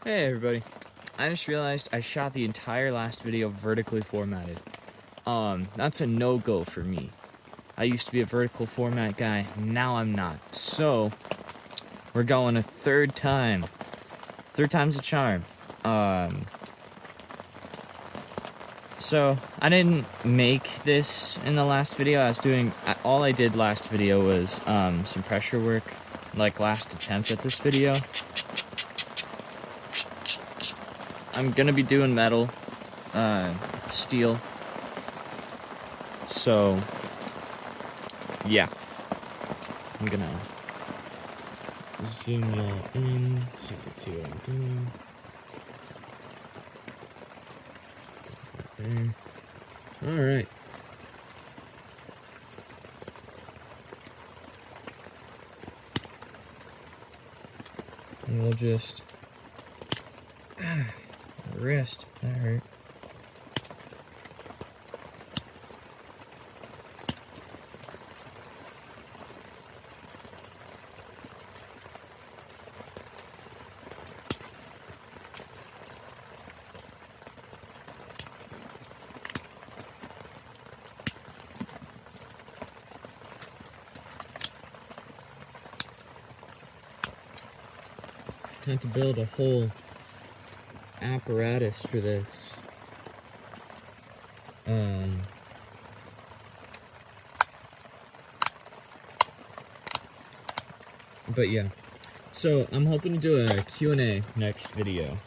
Hey everybody, I just realized I shot the entire last video vertically formatted. That's a no-go for me. I used to be a vertical format guy, now I'm not. So, we're going a third time. Third time's a charm. So, I didn't make this in the last video. All I did last video was, some pressure work, like last attempt at this video. I'm gonna be doing metal, steel. So, yeah. I'm gonna zoom y'all in so you can see what I'm doing. There. Alright. And we'll just... wrist, that hurt. I had to build a whole apparatus for this. But yeah. So, I'm hoping to do a Q&A next video.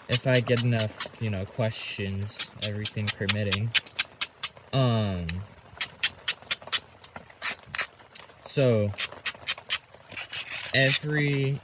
If I get enough, questions, everything permitting. So, every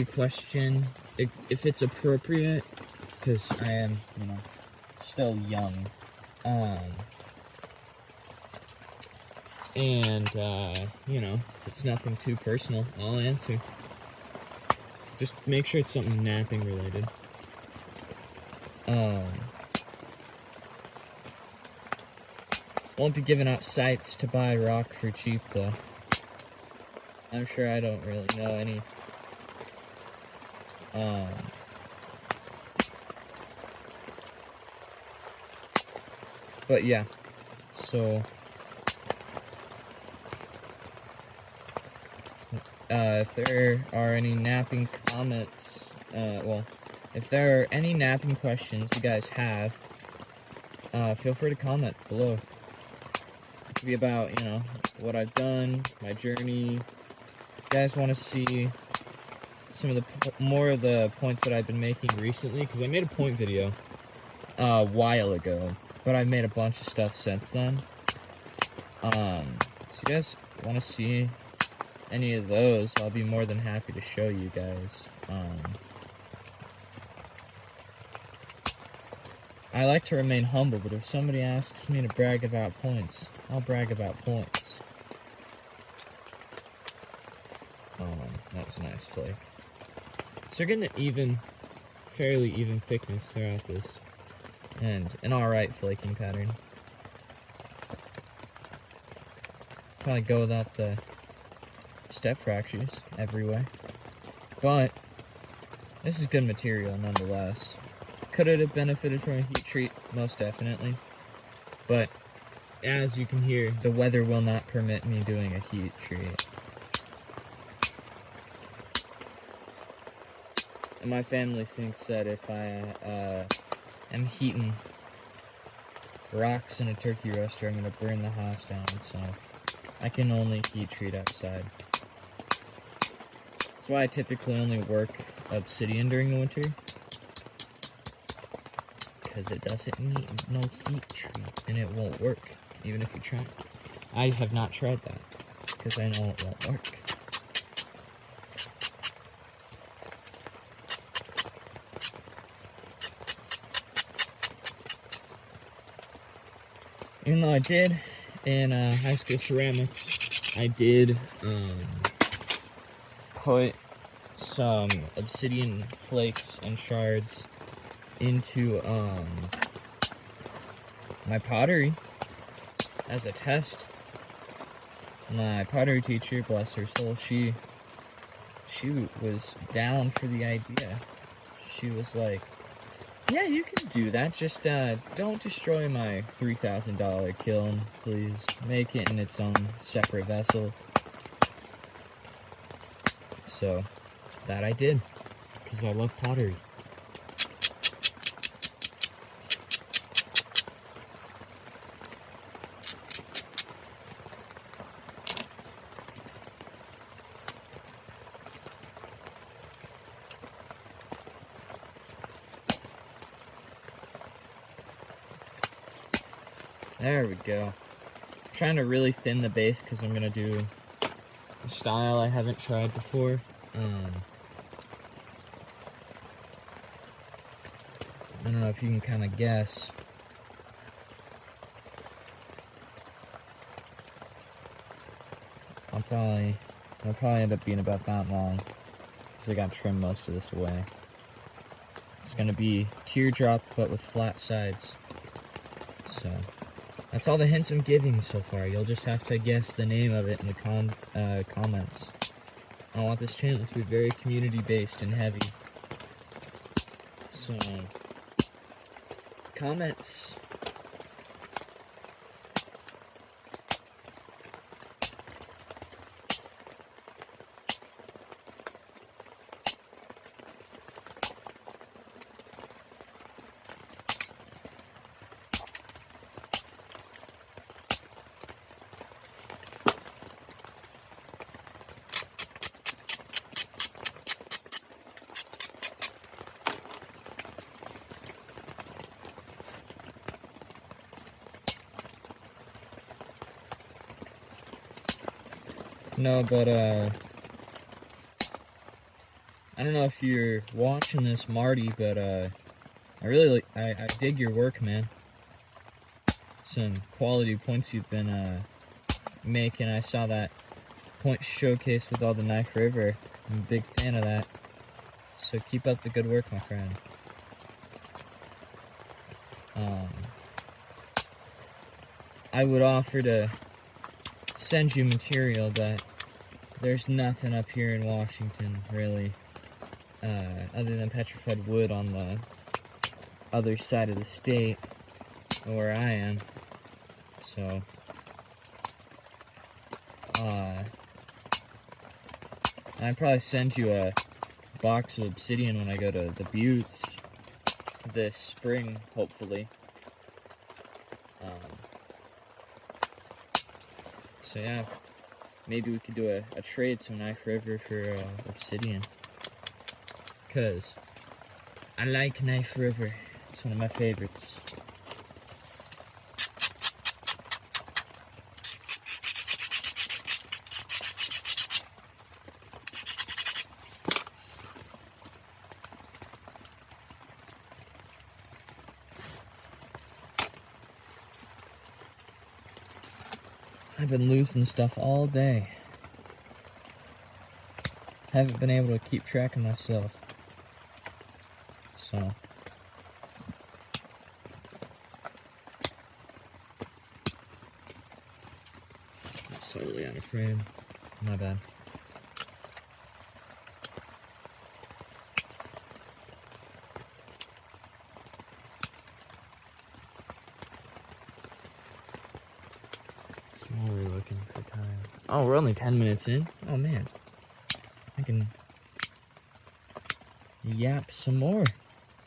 question, if it's appropriate, because I am, still young, and, if it's nothing too personal, I'll answer. Just make sure it's something knapping related. Won't be giving out sites to buy rock for cheap, though. I'm sure I don't really know any. But yeah, so if there are any knapping comments, if there are any knapping questions you guys have, feel free to comment below. It could be about, what I've done, my journey. If you guys want to see some of the more of the points that I've been making recently, because I made a point video a while ago, but I've made a bunch of stuff since then. So you guys want to see any of those, I'll be more than happy to show you guys. I like to remain humble, but if somebody asks me to brag about points, I'll brag about points. That's a nice flake. So you're getting an fairly even thickness throughout this, and an alright flaking pattern. Probably go without the step fractures everywhere, but this is good material nonetheless. Could it have benefited from a heat treat? Most definitely, but as you can hear, the weather will not permit me doing a heat treat. And my family thinks that if I am heating rocks in a turkey roaster, I'm going to burn the house down, so I can only heat treat outside. That's why I typically only work obsidian during the winter, because it doesn't need no heat treat, and it won't work, even if you try. I have not tried that, because I know it won't work. Even though I did in high school ceramics, I did put some obsidian flakes and shards into my pottery as a test. My pottery teacher, bless her soul, she she was down for the idea. She was like, yeah, you can do that, just don't destroy my $3,000 kiln, please. Make it in its own separate vessel. So, that I did, because I love pottery. There we go. I'm trying to really thin the base because I'm going to do a style I haven't tried before. I don't know if you can kind of guess. I'll probably end up being about that long because I got to trim most of this away. It's going to be teardrop but with flat sides. So that's all the hints I'm giving so far. You'll just have to guess the name of it in the comments. I want this channel to be very community-based and heavy. So, comments. No, but, I don't know if you're watching this, Marty, but, I really, I dig your work, man. Some quality points you've been, making. I saw that point showcase with all the Knife River. I'm a big fan of that. So keep up the good work, my friend. I would offer to send you material, but there's nothing up here in Washington, really, other than petrified wood on the other side of the state, where I am. So, I'd probably send you a box of obsidian when I go to the Buttes this spring, hopefully. So yeah, maybe we could do a trade, some Knife River for obsidian. Because I like Knife River. It's one of my favorites. I've been losing stuff all day. Haven't been able to keep track of myself. So. That's totally out of frame. My bad. So what are we looking for time? Oh, we're only 10 minutes in? Oh man. I can yap some more.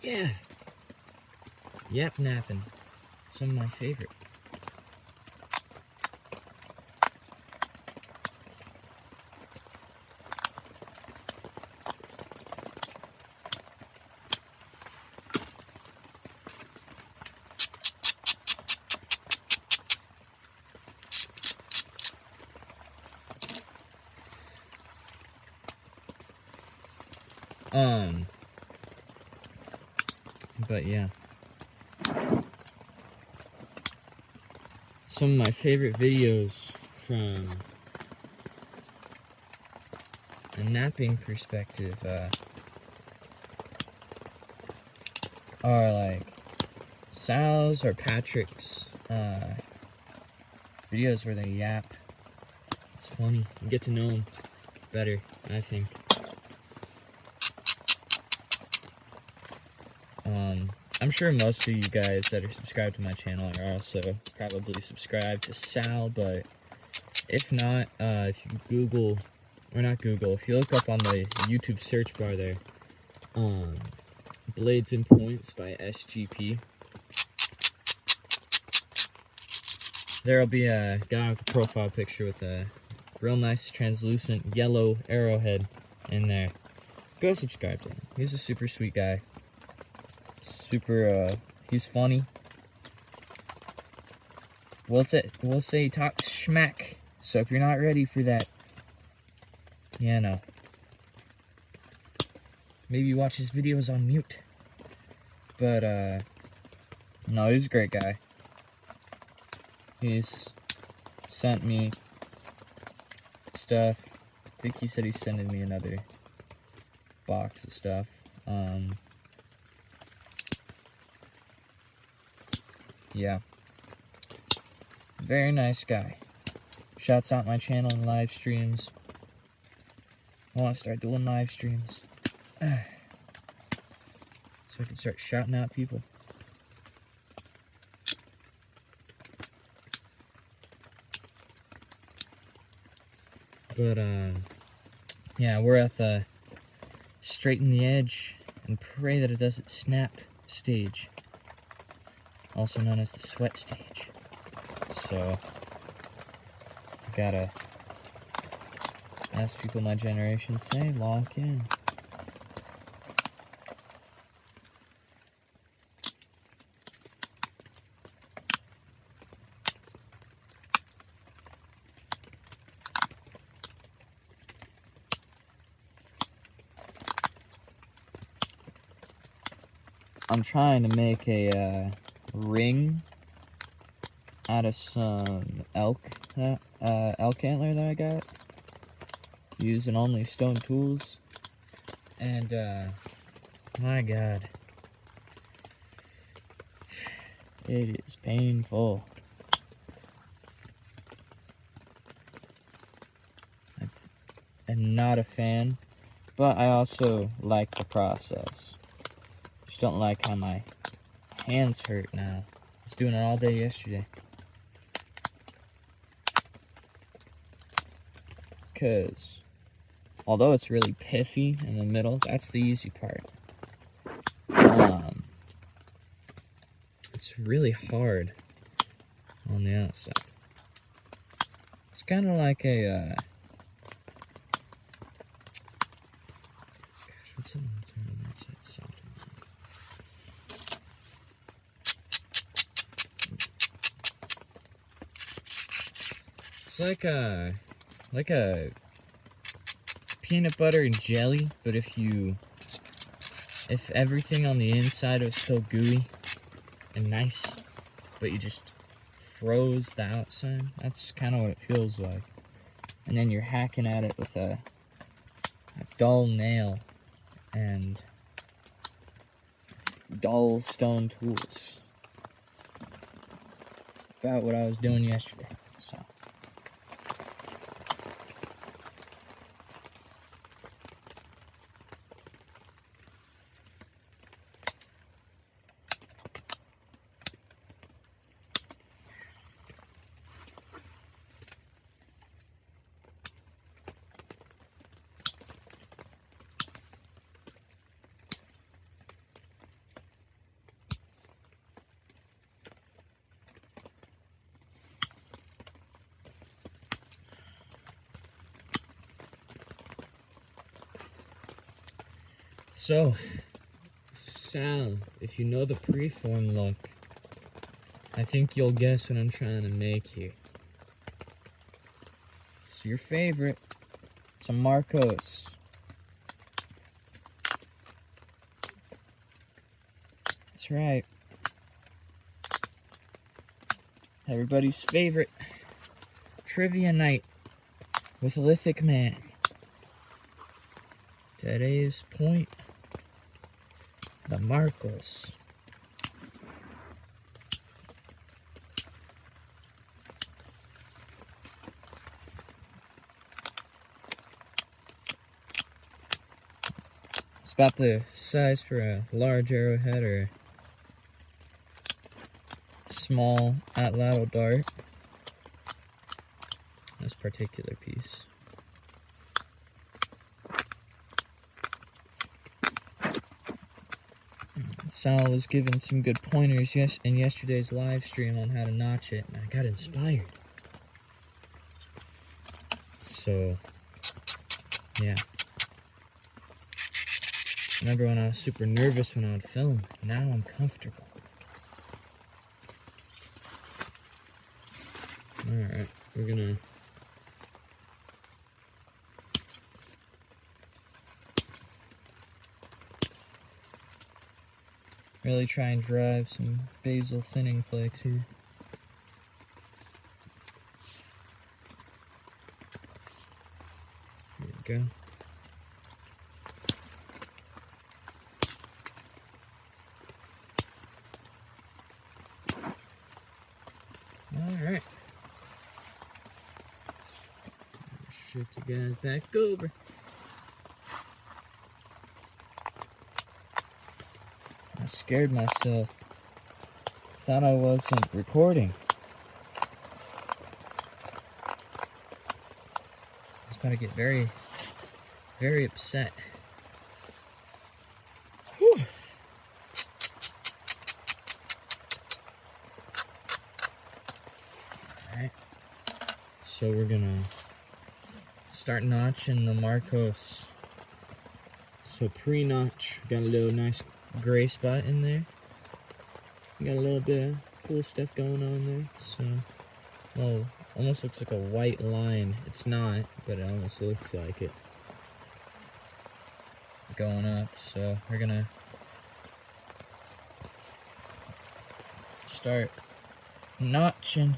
Yeah. Yap napping. Some of my favorite. But yeah. Some of my favorite videos from a napping perspective are like Sal's or Patrick's videos where they yap. It's funny. You get to know them better, I think. I'm sure most of you guys that are subscribed to my channel are also probably subscribed to Sal, but if not, if you Google, or not Google, if you look up on the YouTube search bar there, Blades and Points by SGP, there'll be a guy with a profile picture with a real nice translucent yellow arrowhead in there. Go subscribe to him. He's a super sweet guy. He's funny. We'll say he talks schmack. So if you're not ready for that, no. Maybe watch his videos on mute. But, no, he's a great guy. He's sent me stuff. I think he said he's sending me another box of stuff. Yeah. Very nice guy. Shouts out my channel and live streams. I want to start doing live streams. So I can start shouting out people. But, yeah, we're at the straighten the edge and pray that it doesn't snap stage. Also known as the sweat stage. So, I gotta, as people my generation say, lock in. I'm trying to make a ring out of some elk antler that I got, using only stone tools, and my god, it is painful. I'm not a fan, but I also like the process. Just don't like how my hands hurt now. I was doing it all day yesterday. Because although it's really piffy in the middle, that's the easy part. It's really hard on the outside. It's kind of like a, gosh, what's that on the outside? Something. It's like a peanut butter and jelly, but if everything on the inside was still gooey and nice, but you just froze the outside, that's kind of what it feels like. And then you're hacking at it with a dull nail and dull stone tools. It's about what I was doing yesterday, so. So, Sal, if you know the preform look, I think you'll guess what I'm trying to make here. It's your favorite. It's a Marcos. That's right. Everybody's favorite trivia night with Lithic Man. Today's point, the Marcos. It's about the size for a large arrowhead or a small atlatl dart. This particular piece. Sal was given some good pointers in yesterday's live stream on how to notch it, and I got inspired. So, yeah. Remember when I was super nervous when I would film? Now I'm comfortable. Alright, we're gonna... really try and drive some basil thinning flakes here. There we go. Alright. Shift you guys back over. I scared myself. Thought I wasn't recording. I was about to get very, very upset. Whew. Alright. So we're gonna start notching the Marcos. So pre-notch, got a little nice gray spot in there. Got a little bit of cool stuff going on there. So, well, almost looks like a white line. It's not, but it almost looks like it. Going up, so we're gonna start notching.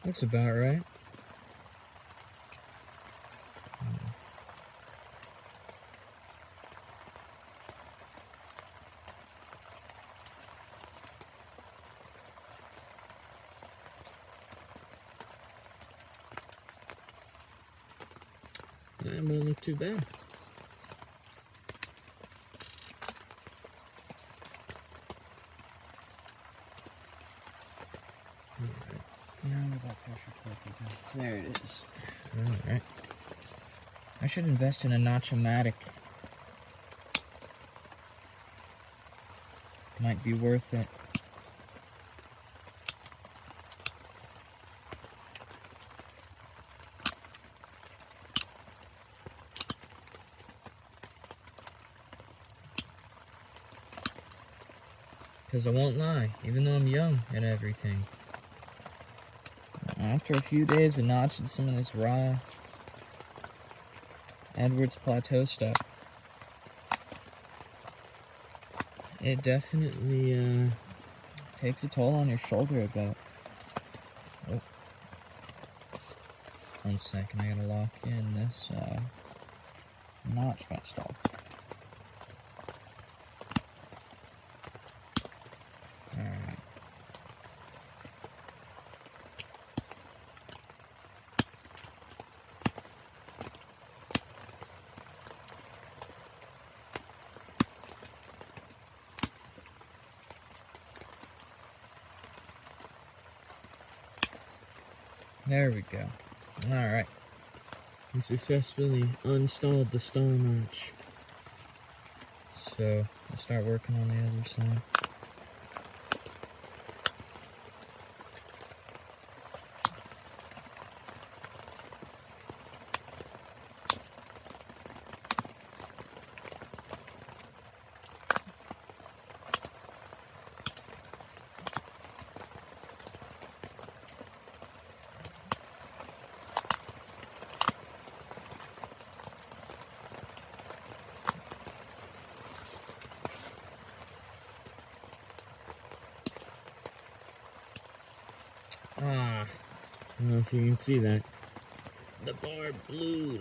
Looks about right. That won't look too bad. There it is. Alright. I should invest in a notch-o-matic. Might be worth it. Because I won't lie, even though I'm young and everything, after a few days of notching some of this raw Edwards Plateau stuff, it definitely takes a toll on your shoulder a bit. Oh. 1 second, I gotta lock in this notch install. Alright. There we go. Alright. We successfully installed the stall notch. So, I'll start working on the other side. I don't know if you can see that. The bar blew.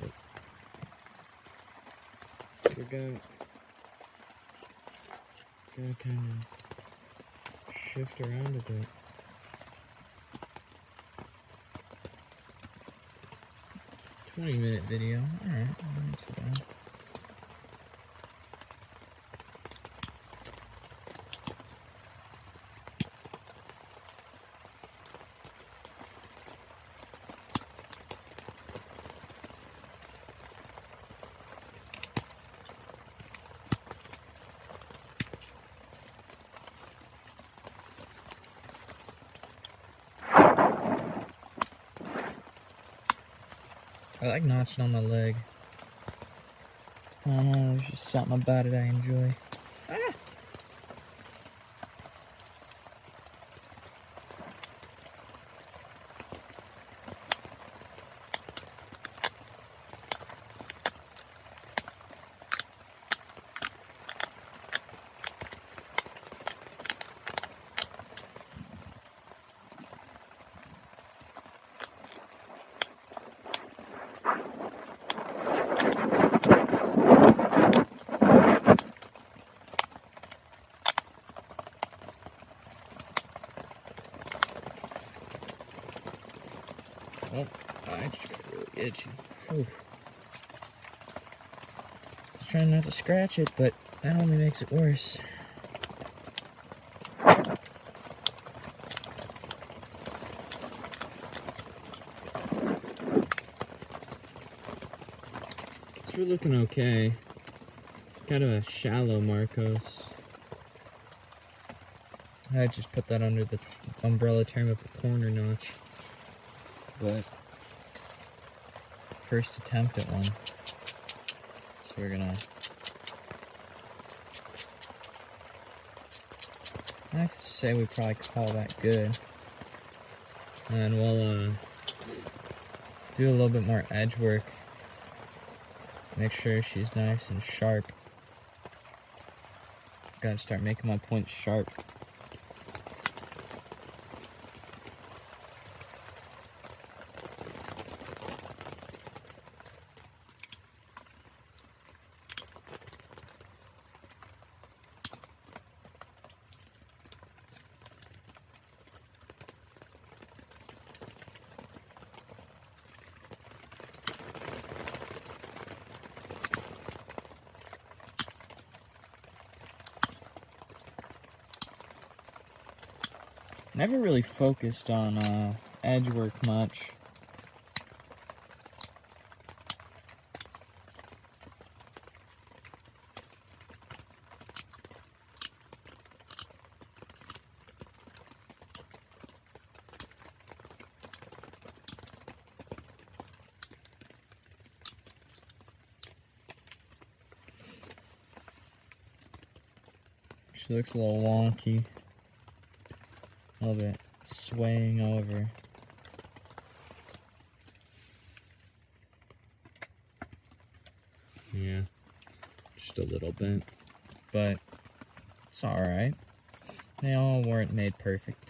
No. Forgot. Gotta kind of shift around a bit. "20-minute video. Alright, not too bad. I like notching on my leg. I don't know, there's just something about it I enjoy. Ah! Oh, I just got really itchy. Whew. Just trying not to scratch it, but that only makes it worse. So we're looking okay. Kind of a shallow Marcos. I just put that under the umbrella term of a corner notch. But first attempt at one. So we're gonna, I have to say we probably call that good. And we'll do a little bit more edge work. Make sure she's nice and sharp. Gotta start making my points sharp. Never really focused on edge work much. She looks a little wonky. A little bit swaying over. Yeah, just a little bit, but it's alright. They all weren't made perfect.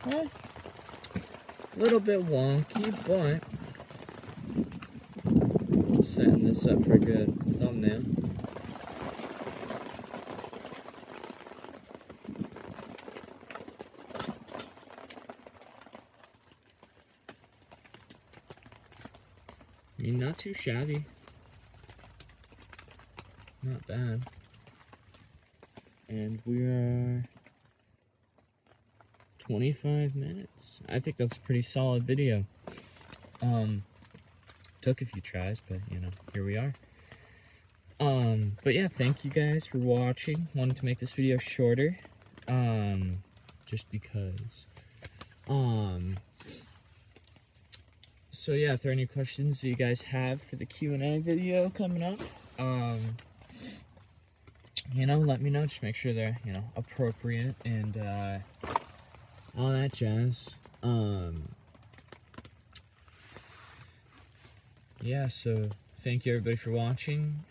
Well, a little bit wonky, but setting this up for a good thumbnail. mean, not too shabby. Not bad. And we are 25 minutes. I think that's a pretty solid video. Took a few tries, but you know, here we are. But yeah, thank you guys for watching. Wanted to make this video shorter, just because. So yeah, if there are any questions that you guys have for the Q&A video coming up, you know, let me know. Just make sure they're, you know, appropriate and, all that jazz. Yeah, so thank you everybody for watching.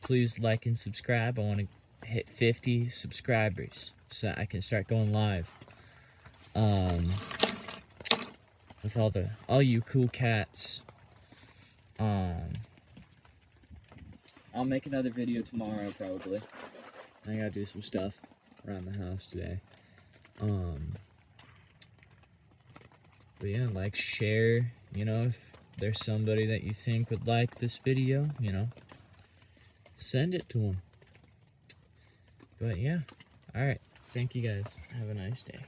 Please like and subscribe. I want to hit 50 subscribers so I can start going live. With all you cool cats. I'll make another video tomorrow probably. I gotta do some stuff around the house today. But yeah, like, share, you know, if there's somebody that you think would like this video, you know, send it to them. But yeah, alright, thank you guys. Have a nice day.